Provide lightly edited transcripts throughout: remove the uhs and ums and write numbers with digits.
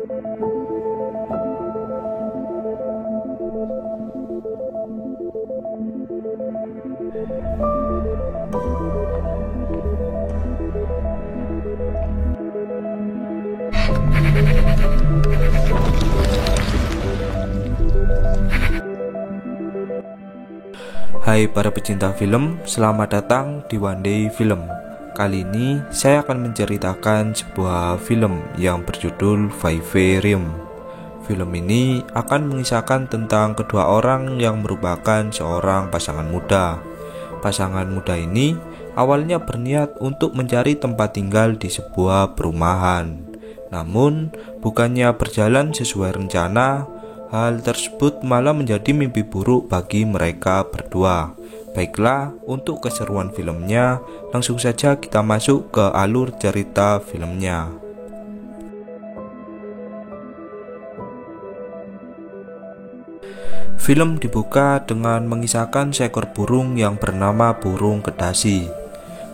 Hai para pecinta film, selamat datang di One Day Film. Kali ini saya akan menceritakan sebuah film yang berjudul Vivarium. Film ini akan mengisahkan tentang kedua orang yang merupakan seorang pasangan muda. Pasangan muda ini awalnya berniat untuk mencari tempat tinggal di sebuah perumahan. Namun, bukannya berjalan sesuai rencana, hal tersebut malah menjadi mimpi buruk bagi mereka berdua. Baiklah, untuk keseruan filmnya, langsung saja kita masuk ke alur cerita filmnya. Film dibuka dengan mengisahkan seekor burung yang bernama burung kedasi.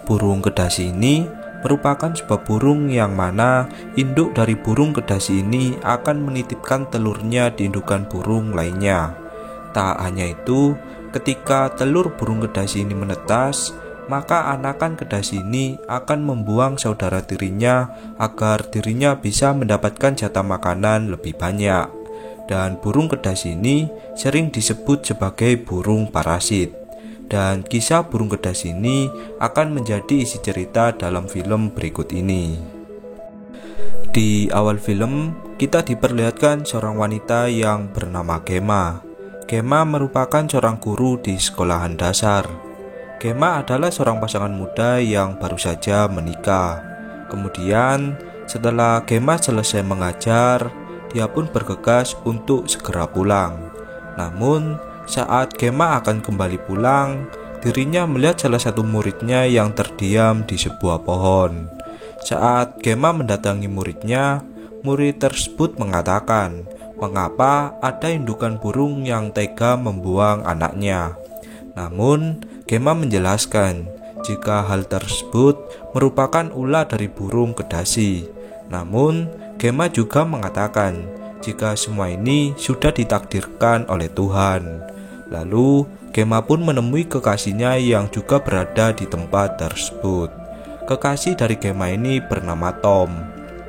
Burung kedasi ini merupakan sebuah burung yang mana induk dari burung kedasi ini akan menitipkan telurnya di indukan burung lainnya. Tak hanya itu, ketika telur burung kedasi ini menetas, maka anakan kedasi ini akan membuang saudara tirinya agar dirinya bisa mendapatkan jatah makanan lebih banyak. Dan burung kedasi ini sering disebut sebagai burung parasit. Dan kisah burung kedasi ini akan menjadi isi cerita dalam film berikut ini. Di awal film, kita diperlihatkan seorang wanita yang bernama Gemma. Gemma merupakan seorang guru di sekolahan dasar. Gemma adalah seorang pasangan muda yang baru saja menikah. Kemudian, setelah Gemma selesai mengajar, dia pun bergegas untuk segera pulang. Namun, saat Gemma akan kembali pulang, dirinya melihat salah satu muridnya yang terdiam di sebuah pohon. Saat Gemma mendatangi muridnya, murid tersebut mengatakan, mengapa ada indukan burung yang tega membuang anaknya. Namun, Gemma menjelaskan jika hal tersebut merupakan ulah dari burung kedasi. Namun, Gemma juga mengatakan jika semua ini sudah ditakdirkan oleh Tuhan. Lalu, Gemma pun menemui kekasihnya yang juga berada di tempat tersebut. Kekasih dari Gemma ini bernama Tom.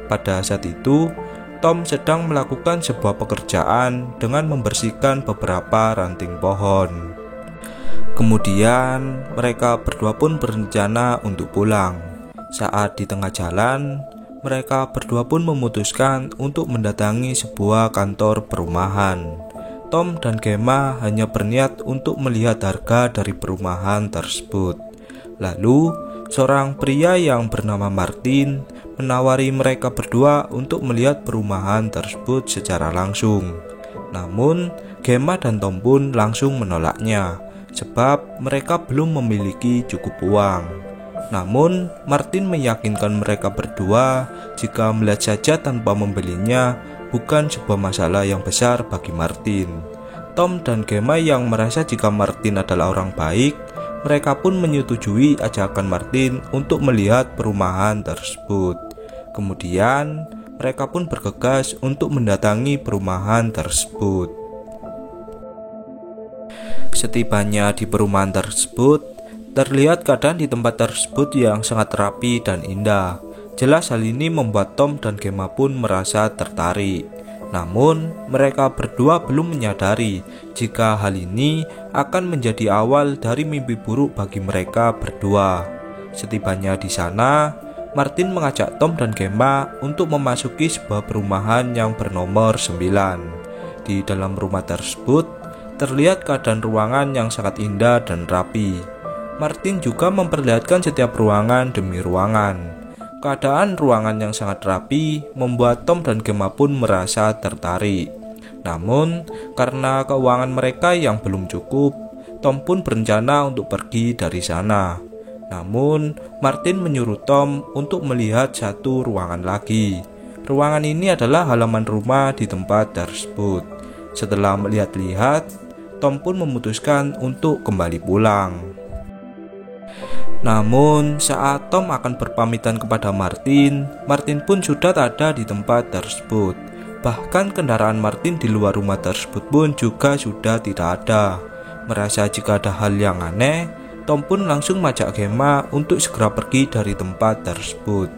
Pada saat itu, Tom sedang melakukan sebuah pekerjaan dengan membersihkan beberapa ranting pohon. Kemudian, mereka berdua pun berencana untuk pulang. Saat di tengah jalan, mereka berdua pun memutuskan untuk mendatangi sebuah kantor perumahan. Tom dan Gemma hanya berniat untuk melihat harga dari perumahan tersebut. Lalu, seorang pria yang bernama Martin menawari mereka berdua untuk melihat perumahan tersebut secara langsung. Namun, Gemma dan Tom pun langsung menolaknya, sebab mereka belum memiliki cukup uang. Namun, Martin meyakinkan mereka berdua jika melihat saja tanpa membelinya bukan sebuah masalah yang besar bagi Martin. Tom dan Gemma yang merasa jika Martin adalah orang baik, mereka pun menyetujui ajakan Martin untuk melihat perumahan tersebut. Kemudian, mereka pun bergegas untuk mendatangi perumahan tersebut. Setibanya di perumahan tersebut, terlihat keadaan di tempat tersebut yang sangat rapi dan indah. Jelas hal ini membuat Tom dan Gemma pun merasa tertarik. Namun, mereka berdua belum menyadari jika hal ini akan menjadi awal dari mimpi buruk bagi mereka berdua. Setibanya di sana, Martin mengajak Tom dan Gemma untuk memasuki sebuah perumahan yang bernomor 9. Di dalam rumah tersebut, terlihat keadaan ruangan yang sangat indah dan rapi. Martin juga memperlihatkan setiap ruangan demi ruangan. Keadaan ruangan yang sangat rapi membuat Tom dan Gemma pun merasa tertarik. Namun, karena keuangan mereka yang belum cukup, Tom pun berencana untuk pergi dari sana. Namun, Martin menyuruh Tom untuk melihat satu ruangan lagi. Ruangan ini adalah halaman rumah di tempat tersebut. Setelah melihat-lihat, Tom pun memutuskan untuk kembali pulang. Namun, saat Tom akan berpamitan kepada Martin, Martin pun sudah tak ada di tempat tersebut. Bahkan kendaraan Martin di luar rumah tersebut pun juga sudah tidak ada. Merasa jika ada hal yang aneh, Tom pun langsung mengajak Gemma untuk segera pergi dari tempat tersebut.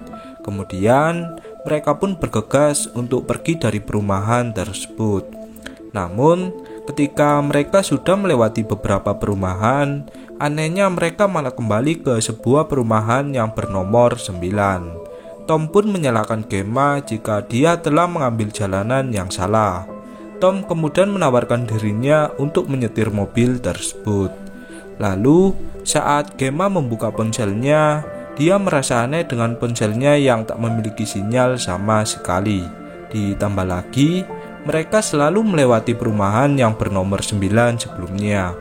Kemudian mereka pun bergegas untuk pergi dari perumahan tersebut. Namun ketika mereka sudah melewati beberapa perumahan, anehnya mereka malah kembali ke sebuah perumahan yang bernomor 9. Tom pun menyalahkan Gemma jika dia telah mengambil jalanan yang salah. Tom kemudian menawarkan dirinya untuk menyetir mobil tersebut. Lalu saat Gemma membuka ponselnya, dia merasa aneh dengan ponselnya yang tak memiliki sinyal sama sekali. Ditambah lagi, mereka selalu melewati perumahan yang bernomor 9 sebelumnya.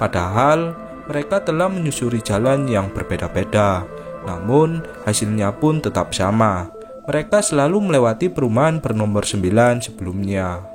Padahal mereka telah menyusuri jalan yang berbeda-beda. Namun hasilnya pun tetap sama. Mereka selalu melewati perumahan bernomor 9 sebelumnya.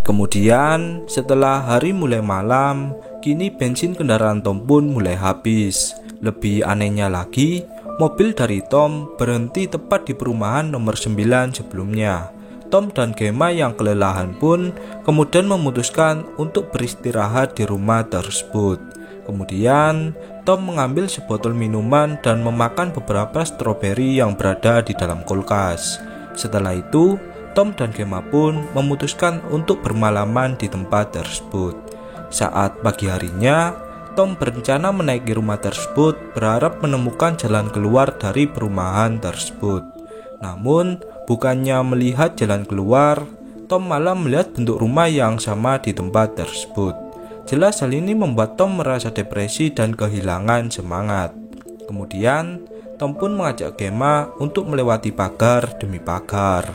Kemudian setelah hari mulai malam, kini bensin kendaraan Tom pun mulai habis. Lebih anehnya lagi, mobil dari Tom berhenti tepat di perumahan nomor 9 sebelumnya. Tom dan Gemma yang kelelahan pun kemudian memutuskan untuk beristirahat di rumah tersebut. Kemudian Tom mengambil sebotol minuman dan memakan beberapa stroberi yang berada di dalam kulkas. Setelah itu, Tom dan Gemma pun memutuskan untuk bermalaman di tempat tersebut. Saat pagi harinya, Tom berencana menaiki rumah tersebut berharap menemukan jalan keluar dari perumahan tersebut. Namun, bukannya melihat jalan keluar, Tom malah melihat bentuk rumah yang sama di tempat tersebut. Jelas hal ini membuat Tom merasa depresi dan kehilangan semangat. Kemudian, Tom pun mengajak Gemma untuk melewati pagar demi pagar.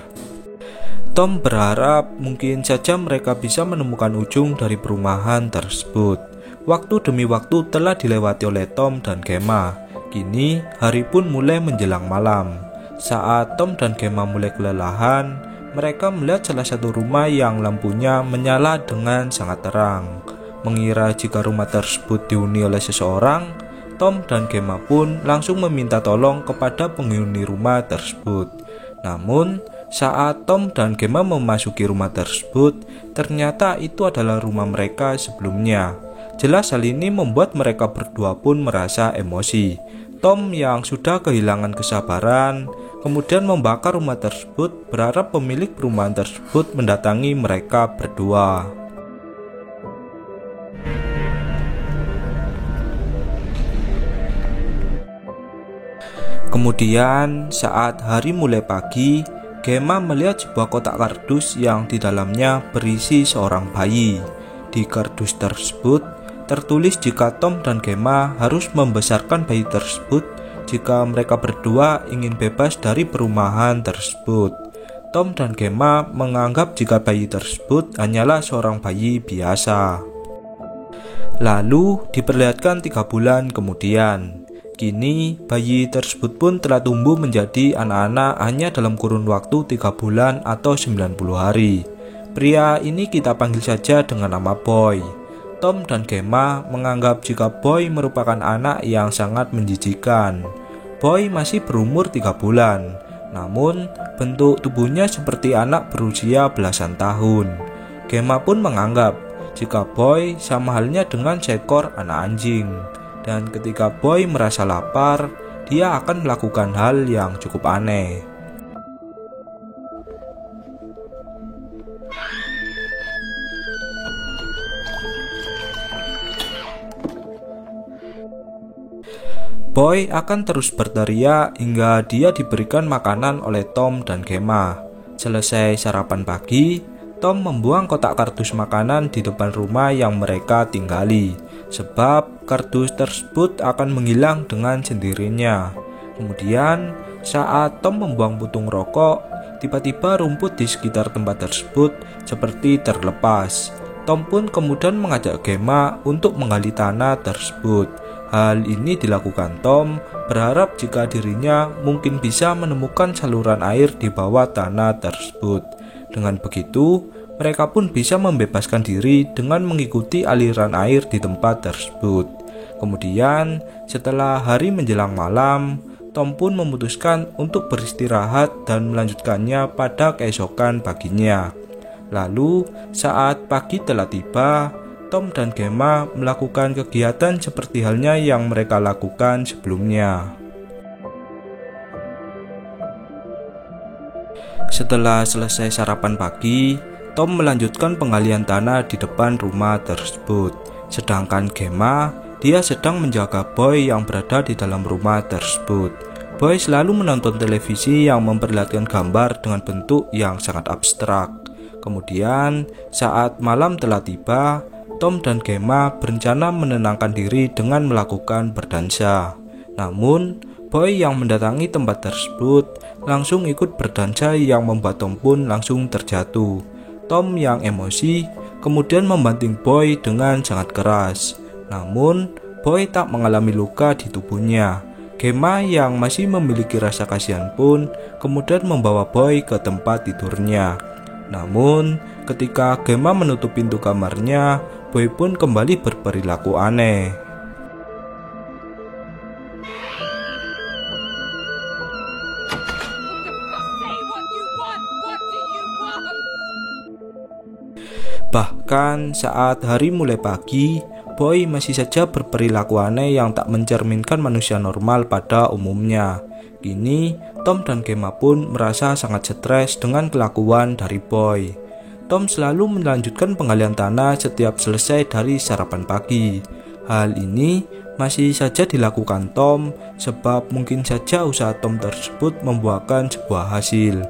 Tom berharap mungkin saja mereka bisa menemukan ujung dari perumahan tersebut. Waktu demi waktu telah dilewati oleh Tom dan Gemma. Kini, hari pun mulai menjelang malam. Saat Tom dan Gemma mulai kelelahan, mereka melihat salah satu rumah yang lampunya menyala dengan sangat terang. Mengira jika rumah tersebut dihuni oleh seseorang, Tom dan Gemma pun langsung meminta tolong kepada penghuni rumah tersebut. Namun, saat Tom dan Gemma memasuki rumah tersebut, ternyata itu adalah rumah mereka sebelumnya. Jelas hal ini membuat mereka berdua pun merasa emosi. Tom yang sudah kehilangan kesabaran, kemudian membakar rumah tersebut berharap pemilik perumahan tersebut mendatangi mereka berdua. Kemudian saat hari mulai pagi, Gemma melihat sebuah kotak kardus yang di dalamnya berisi seorang bayi. Di kardus tersebut tertulis jika Tom dan Gemma harus membesarkan bayi tersebut jika mereka berdua ingin bebas dari perumahan tersebut. Tom dan Gemma menganggap jika bayi tersebut hanyalah seorang bayi biasa. Lalu diperlihatkan 3 bulan kemudian. Kini bayi tersebut pun telah tumbuh menjadi anak-anak hanya dalam kurun waktu 3 bulan atau 90 hari. Pria ini kita panggil saja dengan nama Boy. Tom dan Gemma menganggap jika Boy merupakan anak yang sangat menjijikan. Boy masih berumur 3 bulan, namun bentuk tubuhnya seperti anak berusia belasan tahun. Gemma pun menganggap jika Boy sama halnya dengan seekor anak anjing. Dan ketika Boy merasa lapar, dia akan melakukan hal yang cukup aneh. Boy akan terus berteriak hingga dia diberikan makanan oleh Tom dan Gemma. Selesai sarapan pagi, Tom membuang kotak kardus makanan di depan rumah yang mereka tinggali, sebab kardus tersebut akan menghilang dengan sendirinya. Kemudian saat Tom membuang putung rokok, tiba-tiba rumput di sekitar tempat tersebut seperti terlepas. Tom pun kemudian mengajak Gemma untuk menggali tanah tersebut. Hal ini dilakukan Tom berharap jika dirinya mungkin bisa menemukan saluran air di bawah tanah tersebut. Dengan begitu, mereka pun bisa membebaskan diri dengan mengikuti aliran air di tempat tersebut. Kemudian, setelah hari menjelang malam, Tom pun memutuskan untuk beristirahat dan melanjutkannya pada keesokan paginya. Lalu, saat pagi telah tiba, Tom dan Gemma melakukan kegiatan seperti halnya yang mereka lakukan sebelumnya. Setelah selesai sarapan pagi, Tom melanjutkan penggalian tanah di depan rumah tersebut. Sedangkan Gemma, dia sedang menjaga Boy yang berada di dalam rumah tersebut. Boy selalu menonton televisi yang memperlihatkan gambar dengan bentuk yang sangat abstrak. Kemudian, saat malam telah tiba, Tom dan Gemma berencana menenangkan diri dengan melakukan berdansa. Namun, Boy yang mendatangi tempat tersebut langsung ikut berdansa yang membuat Tom pun langsung terjatuh. Tom yang emosi kemudian membanting Boy dengan sangat keras. Namun, Boy tak mengalami luka di tubuhnya. Gemma yang masih memiliki rasa kasihan pun kemudian membawa Boy ke tempat tidurnya. Namun, ketika Gemma menutup pintu kamarnya, Boy pun kembali berperilaku aneh. Bahkan saat hari mulai pagi, Boy masih saja berperilaku aneh yang tak mencerminkan manusia normal pada umumnya. Kini, Tom dan Gemma pun merasa sangat stres dengan kelakuan dari Boy. Tom selalu melanjutkan penggalian tanah setiap selesai dari sarapan pagi. Hal ini masih saja dilakukan Tom sebab mungkin saja usaha Tom tersebut membuahkan sebuah hasil.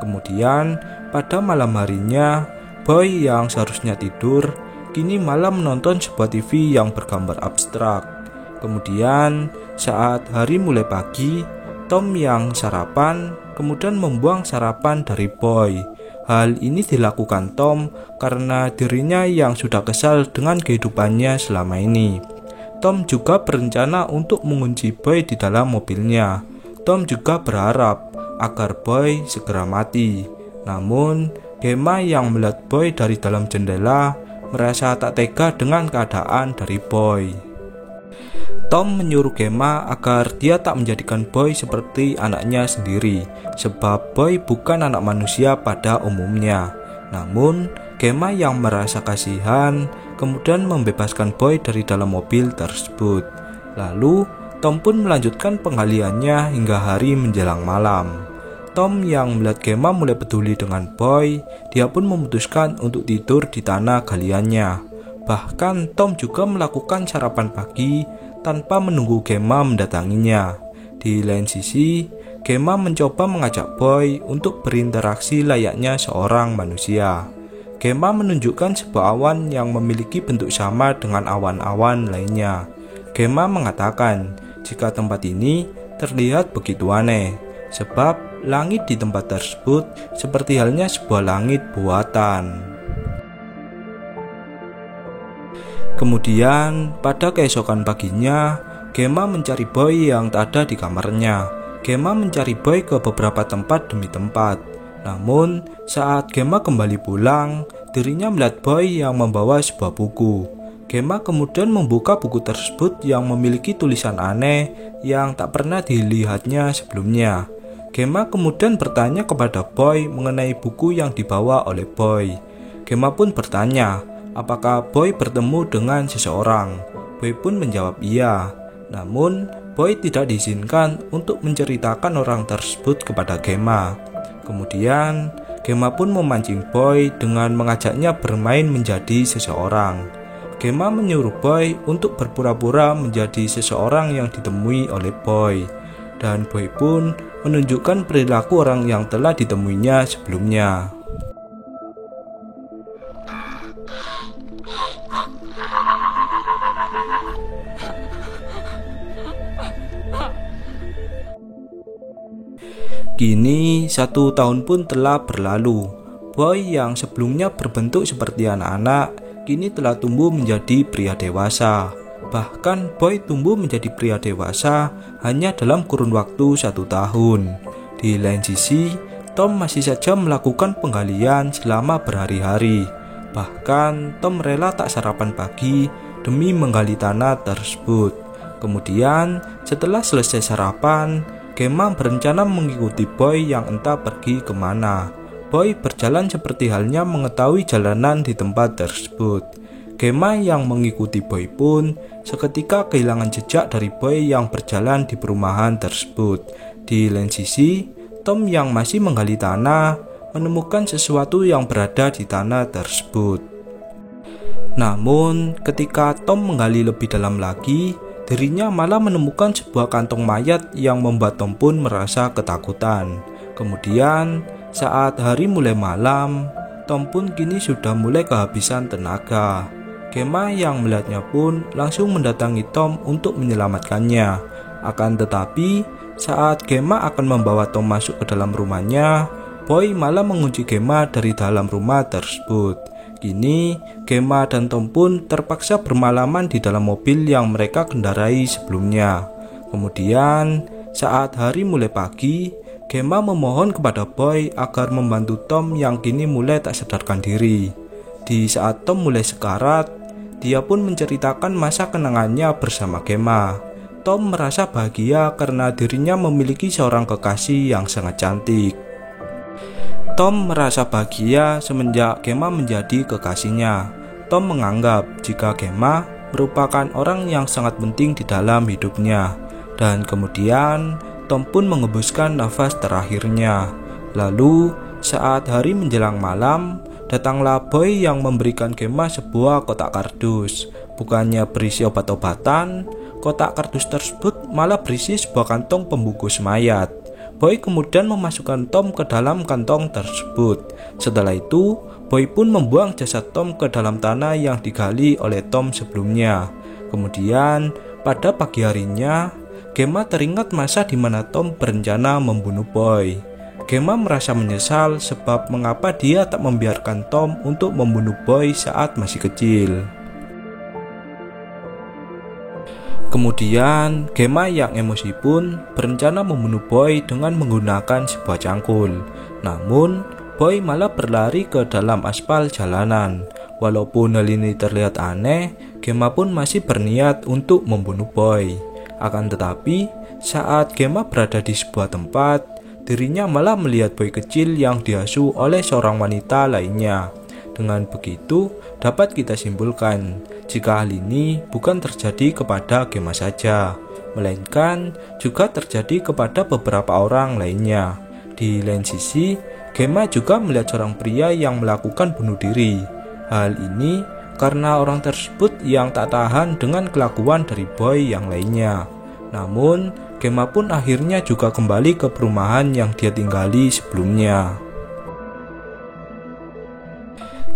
Kemudian, pada malam harinya, Boy yang seharusnya tidur, kini malah menonton sebuah TV yang bergambar abstrak. Kemudian, saat hari mulai pagi, Tom yang sarapan, kemudian membuang sarapan dari Boy. Hal ini dilakukan Tom karena dirinya yang sudah kesal dengan kehidupannya selama ini. Tom juga berencana untuk mengunci Boy di dalam mobilnya. Tom juga berharap agar Boy segera mati. Namun, Gemma yang melihat Boy dari dalam jendela merasa tak tega dengan keadaan dari Boy. Tom menyuruh Gemma agar dia tak menjadikan Boy seperti anaknya sendiri, sebab Boy bukan anak manusia pada umumnya. Namun, Gemma yang merasa kasihan kemudian membebaskan Boy dari dalam mobil tersebut. Lalu, Tom pun melanjutkan penggaliannya hingga hari menjelang malam. Tom yang melihat Gemma mulai peduli dengan Boy, dia pun memutuskan untuk tidur di tanah galiannya. Bahkan Tom juga melakukan sarapan pagi tanpa menunggu Gemma mendatanginya. Di lain sisi, Gemma mencoba mengajak Boy untuk berinteraksi layaknya seorang manusia. Gemma menunjukkan sebuah awan yang memiliki bentuk sama dengan awan-awan lainnya. Gemma mengatakan jika tempat ini terlihat begitu aneh, sebab langit di tempat tersebut seperti halnya sebuah langit buatan. Kemudian, pada keesokan paginya, Gemma mencari Boy yang tak ada di kamarnya. Gemma mencari Boy ke beberapa tempat demi tempat. Namun, saat Gemma kembali pulang, dirinya melihat Boy yang membawa sebuah buku. Gemma kemudian membuka buku tersebut yang memiliki tulisan aneh yang tak pernah dilihatnya sebelumnya. Gemma kemudian bertanya kepada Boy mengenai buku yang dibawa oleh Boy. Gemma pun bertanya, apakah Boy bertemu dengan seseorang? Boy pun menjawab iya. Namun, Boy tidak diizinkan untuk menceritakan orang tersebut kepada Gemma. Kemudian, Gemma pun memancing Boy dengan mengajaknya bermain menjadi seseorang. Gemma menyuruh Boy untuk berpura-pura menjadi seseorang yang ditemui oleh Boy. Dan Boy pun menunjukkan perilaku orang yang telah ditemuinya sebelumnya. Kini 1 tahun pun telah berlalu. Boy yang sebelumnya berbentuk seperti anak-anak, kini telah tumbuh menjadi pria dewasa. Bahkan Boy tumbuh menjadi pria dewasa hanya dalam kurun waktu 1 tahun. Di lain sisi, Tom masih saja melakukan penggalian selama berhari-hari. Bahkan Tom rela tak sarapan pagi demi menggali tanah tersebut. Kemudian setelah selesai sarapan, Gemma berencana mengikuti Boy yang entah pergi kemana. Boy berjalan seperti halnya mengetahui jalanan di tempat tersebut. Gemma yang mengikuti Boy pun seketika kehilangan jejak dari Boy yang berjalan di perumahan tersebut. Di lain sisi, Tom yang masih menggali tanah menemukan sesuatu yang berada di tanah tersebut. Namun, ketika Tom menggali lebih dalam lagi, dirinya malah menemukan sebuah kantong mayat yang membuat Tom pun merasa ketakutan. Kemudian, saat hari mulai malam, Tom pun kini sudah mulai kehabisan tenaga. Gemma yang melihatnya pun langsung mendatangi Tom untuk menyelamatkannya. Akan tetapi, saat Gemma akan membawa Tom masuk ke dalam rumahnya, Boy malah mengunci Gemma dari dalam rumah tersebut. Kini, Gemma dan Tom pun terpaksa bermalaman di dalam mobil yang mereka kendarai sebelumnya. Kemudian, saat hari mulai pagi, Gemma memohon kepada Boy agar membantu Tom yang kini mulai tak sadarkan diri. Di saat Tom mulai sekarat, dia pun menceritakan masa kenangannya bersama Gemma. Tom merasa bahagia karena dirinya memiliki seorang kekasih yang sangat cantik. Tom merasa bahagia semenjak Gemma menjadi kekasihnya. Tom menganggap jika Gemma merupakan orang yang sangat penting di dalam hidupnya. Dan kemudian Tom pun mengembuskan nafas terakhirnya. Lalu saat hari menjelang malam, datanglah Boy yang memberikan Gemma sebuah kotak kardus. Bukannya berisi obat-obatan, kotak kardus tersebut malah berisi sebuah kantong pembungkus mayat. Boy kemudian memasukkan Tom ke dalam kantong tersebut. Setelah itu, Boy pun membuang jasad Tom ke dalam tanah yang digali oleh Tom sebelumnya. Kemudian, pada pagi harinya, Gemma teringat masa di mana Tom berencana membunuh Boy. Gemma merasa menyesal sebab mengapa dia tak membiarkan Tom untuk membunuh Boy saat masih kecil. Kemudian, Gemma yang emosi pun berencana membunuh Boy dengan menggunakan sebuah cangkul. Namun, Boy malah berlari ke dalam aspal jalanan. Walaupun hal ini terlihat aneh, Gemma pun masih berniat untuk membunuh Boy. Akan tetapi, saat Gemma berada di sebuah tempat, dirinya malah melihat Boy kecil yang diasuh oleh seorang wanita lainnya. Dengan begitu, dapat kita simpulkan jika hal ini bukan terjadi kepada Gemma saja, melainkan juga terjadi kepada beberapa orang lainnya. Di lain sisi, Gemma juga melihat seorang pria yang melakukan bunuh diri. Hal ini karena orang tersebut yang tak tahan dengan kelakuan dari Boy yang lainnya. Namun, Gemma pun akhirnya juga kembali ke perumahan yang dia tinggali sebelumnya.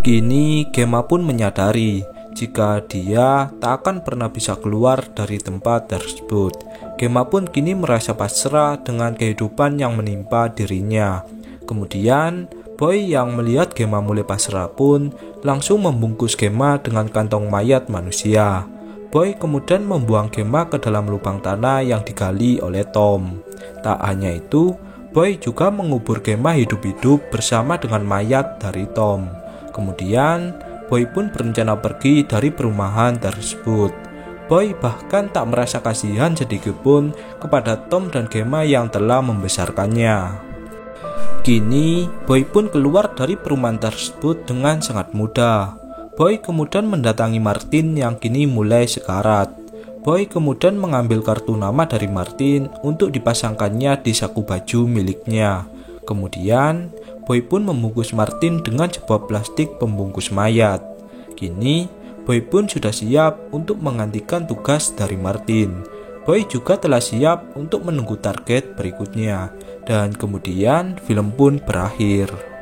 Kini Gemma pun menyadari jika dia tak akan pernah bisa keluar dari tempat tersebut. Gemma pun kini merasa pasrah dengan kehidupan yang menimpa dirinya. Kemudian Boy yang melihat Gemma mulai pasrah pun langsung membungkus Gemma dengan kantong mayat manusia. Boy kemudian membuang Gemma ke dalam lubang tanah yang digali oleh Tom. Tak hanya itu, Boy juga mengubur Gemma hidup-hidup bersama dengan mayat dari Tom. Kemudian, Boy pun berencana pergi dari perumahan tersebut. Boy bahkan tak merasa kasihan sedikit pun kepada Tom dan Gemma yang telah membesarkannya. Kini, Boy pun keluar dari perumahan tersebut dengan sangat mudah. Boy kemudian mendatangi Martin yang kini mulai sekarat. Boy kemudian mengambil kartu nama dari Martin untuk dipasangkannya di saku baju miliknya. Kemudian, Boy pun membungkus Martin dengan sebuah plastik pembungkus mayat. Kini, Boy pun sudah siap untuk menggantikan tugas dari Martin. Boy juga telah siap untuk menunggu target berikutnya. Dan kemudian film pun berakhir.